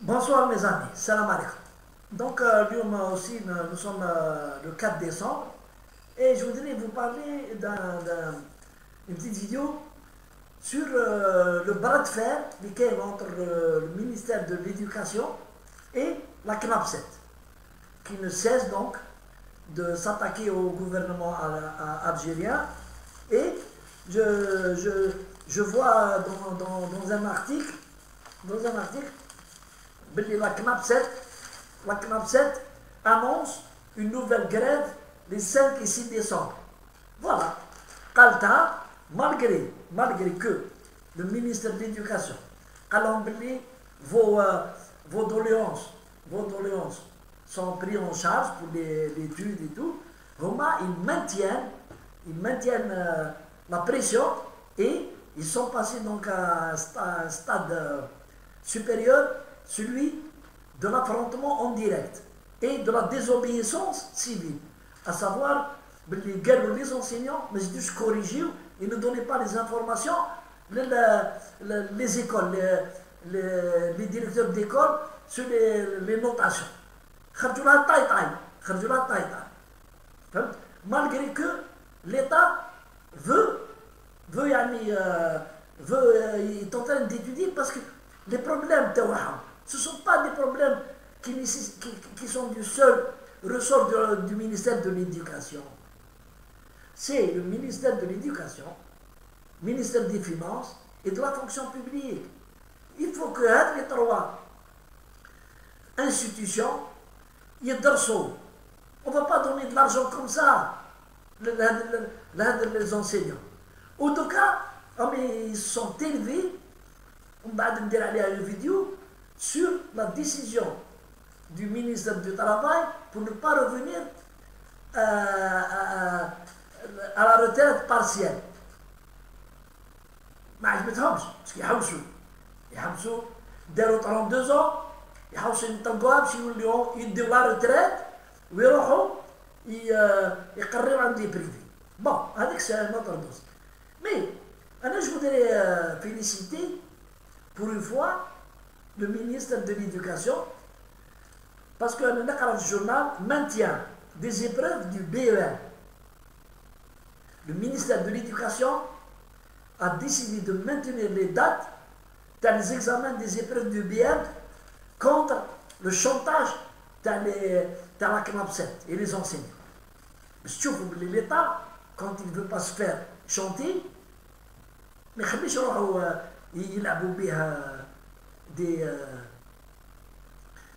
Bonsoir mes amis, salam alaikum. Donc, aussi, nous sommes le 4 décembre et je voudrais vous parler d'une petite vidéo sur le bras de fer qui est entre le ministère de l'Éducation et la CNAPSET, qui ne cesse donc de s'attaquer au gouvernement algérien. Et je vois dans un article, la CNAPSET annonce une nouvelle grève les 5 et 6 décembre. Voilà. Kalta, malgré que le ministère de l'Éducation, vos doléances sont prises en charge pour l'étude et tout, ils maintiennent la pression et ils sont passés donc à un stade supérieur, celui de l'affrontement en direct et de la désobéissance civile, à savoir les enseignants, mais je corriger, ils ne donnaient pas les informations, les écoles, les directeurs d'école sur les notations. Malgré que l'État est en train d'étudier parce que les problèmes, ce ne sont pas des problèmes qui sont du seul ressort du ministère de l'Éducation. C'est le ministère de l'Éducation, ministère des Finances et de la fonction publique. Il faut que les trois institutions y adressent. On ne va pas donner de l'argent comme ça les enseignants. En tout cas, ils sont élevés. On va aller à une vidéo sur la décision du ministre du Travail pour ne pas revenir à la retraite partielle. ما عجبتهمش باسكو يحوسوا داروا 32 ans يحوسوا ينطلقوها باش يديو لا ريتريت ويروحوا يقريو عند لي بريفي. بون هذيك سي نوتر دوس. مي انا جو voudrais féliciter pour une fois le ministre de l'Éducation parce que le journal maintient des épreuves du BEM. Le ministère de l'Éducation a décidé de maintenir les dates dans les examens des épreuves du BEM contre le chantage dans la CNAPSET et les enseignants. L'État, quand il ne veut pas se faire chanter, mais il a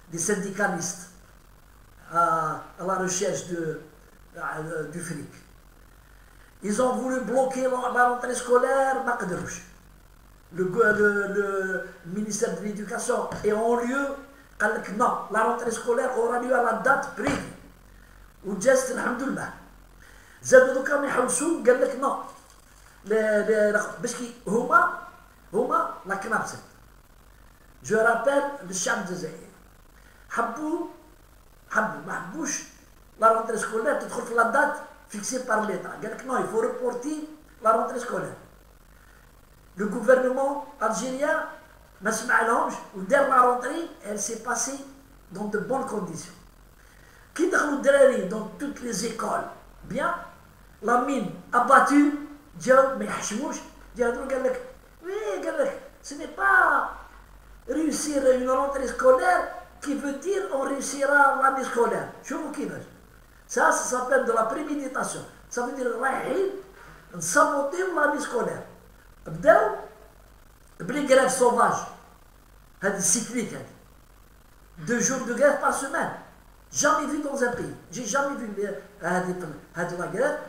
des syndicalistes à la recherche du fric. Ils ont voulu bloquer la rentrée scolaire, le ministère de l'Éducation est en lieu, non, la rentrée scolaire aura lieu à la date prévue. Ou just, alhamdoulilah. زادوا دوكا يحوسوا قال لك نو باش هما لا كنابسيت. جو رابيل للشعب الجزائري حبوا ما حبوش لا رونتري سكولير تدخل في لا دات فيكسي بار ليتا. قال لك نو يفو ريبورتي لا رونتري سكولير. لو غوفرنمون الجيريان ما سمع لهمش ودار لا رونتري elle s'est passée dans de bonnes conditions. كي دخلوا الدراري دون توت لي زيكول بيان la mine abattue, Dieu, mais ce n'est pas réussir une rentrée scolaire qui veut dire on réussira l'année scolaire. Ça s'appelle de la préméditation. Ça veut dire saboter l'année scolaire. Les grèves sauvages, cycliques, 2 jours de grève par semaine. Jamais vu dans un pays. J'ai jamais vu la grève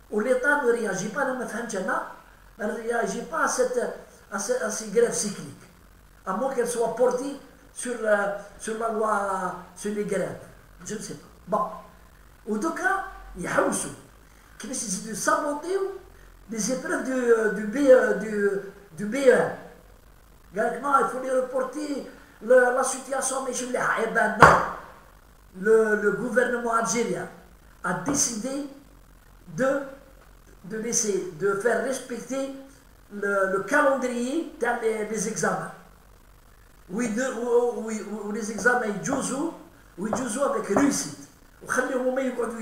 où l'État ne réagit pas, ne réagit pas à ces grèves cycliques, à moins qu'elles soient portées sur la loi sur les grèves. Je ne sais pas. Bon. En tout cas, il y a qui décide de saboter les épreuves du BEM. Non, il faut les reporter la situation, mais je l'ai. Eh ben non. Le gouvernement algérien a décidé de faire respecter le calendrier dans les examens. ولي زيكزامان يجوزوا ويجوزوا افيك ريوسيت وخليهم هما يقعدوا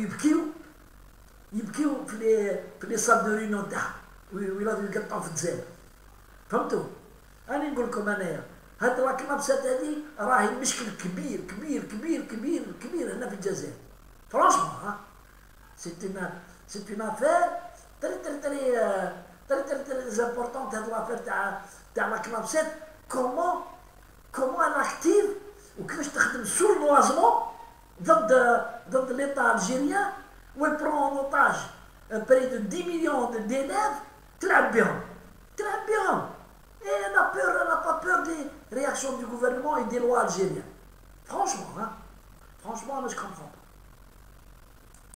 يبكيو في لي صال دو ريونيون تاعهم ويلاو يقطعوا في الجزائر. فهمتوا؟ راني نقول لكم انايا هاد لاكنابسات هادي راهي مشكل كبير كبير كبير كبير كبير هنا في الجزائر. فرانشمون ها سي اون افير تري زامبورطونت هاد لافير تاع لاكنابسات. كومون ان اكتيف وكيفاش تخدم سورنوازمون ضد ليطا الجيريان ويبرون ان اوتاج بري دو 10 مليون ديليف تلعب بهم. Et elle n'a pas peur des réactions du gouvernement et des lois algériennes. Franchement, je ne comprends pas.